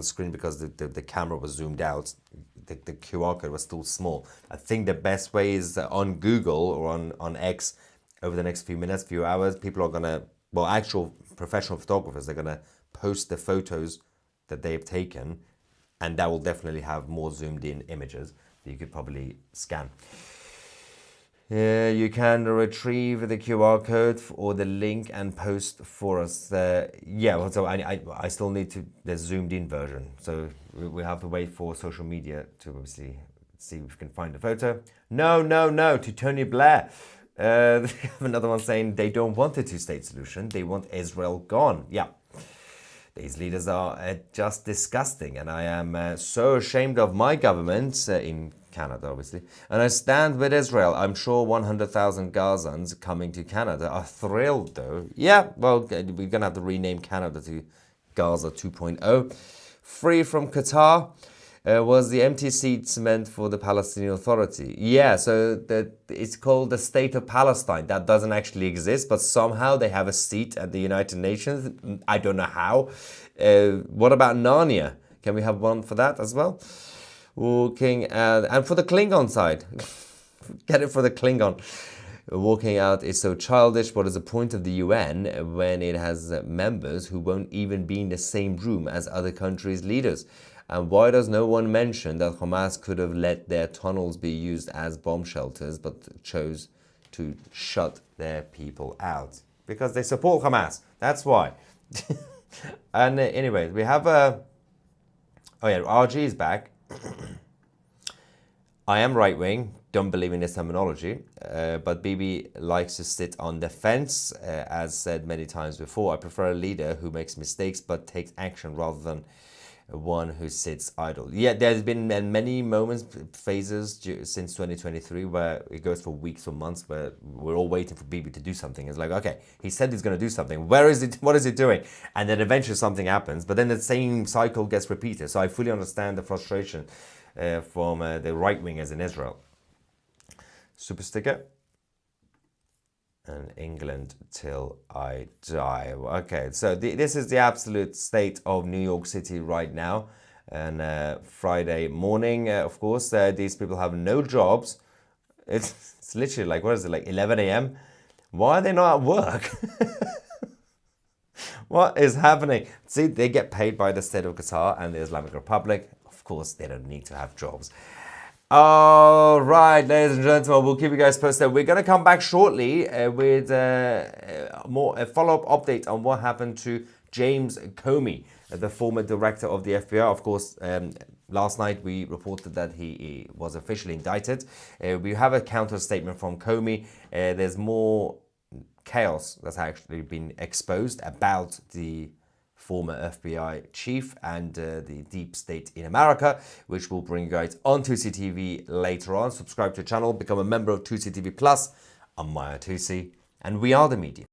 Speaker 1: screen, because the camera was zoomed out, the QR code was still small. I think the best way is on Google or on X over the next few minutes, few hours, people are gonna, well, actual professional photographers, they're gonna post the photos that they've taken, and that will definitely have more zoomed in images that you could probably scan. You can retrieve the QR code or the link and post for us. Yeah, well, so I still need the zoomed in version. So we have to wait for social media to obviously see if we can find the photo. No, to Tony Blair. They have another one saying they don't want a two-state solution. They want Israel gone. Yeah. These leaders are just disgusting. And I am so ashamed of my government in Canada, obviously. And I stand with Israel. I'm sure 100,000 Gazans coming to Canada are thrilled, though. Yeah, well, we're going to have to rename Canada to Gaza 2.0. Free from Qatar. Was the empty seats meant for the Palestinian Authority? Yeah, so it's called the State of Palestine. That doesn't actually exist, but somehow they have a seat at the United Nations. I don't know how. What about Narnia? Can we have one for that as well? Walking out, and for the Klingon side. Get it for the Klingon. Walking out is so childish. What is the point of the UN when it has members who won't even be in the same room as other countries' leaders? And why does no one mention that Hamas could have let their tunnels be used as bomb shelters but chose to shut their people out? Because they support Hamas. That's why. And anyway, we have oh yeah, RG is back. I am right-wing. Don't believe in this terminology. But Bibi likes to sit on the fence. As said many times before, I prefer a leader who makes mistakes but takes action rather than one who sits idle. Yeah, there's been many moments, phases since 2023 where it goes for weeks or months where we're all waiting for Bibi to do something. It's like, okay, he said he's going to do something. Where is it? What is he doing? And then eventually something happens, but then the same cycle gets repeated. So I fully understand the frustration from the right-wingers in Israel. Super sticker. And England till I die. Okay, so this is the absolute state of New York City right now. And Friday morning, of course, these people have no jobs. It's literally like, what is it, like 11 a.m.? Why are they not at work? What is happening? See, they get paid by the state of Qatar and the Islamic Republic. Of course, they don't need to have jobs. All right, ladies and gentlemen, we'll keep you guys posted. We're going to come back shortly with a follow-up update on what happened to James Comey, the former director of the FBI. Of course, last night we reported that he was officially indicted. We have a counter statement from Comey. There's more chaos that's actually been exposed about the former FBI chief and the deep state in America, which will bring you guys on Tousi TV later on. Subscribe to the channel, become a member of Tousi TV Plus. I'm Maya Tousi, and we are the media.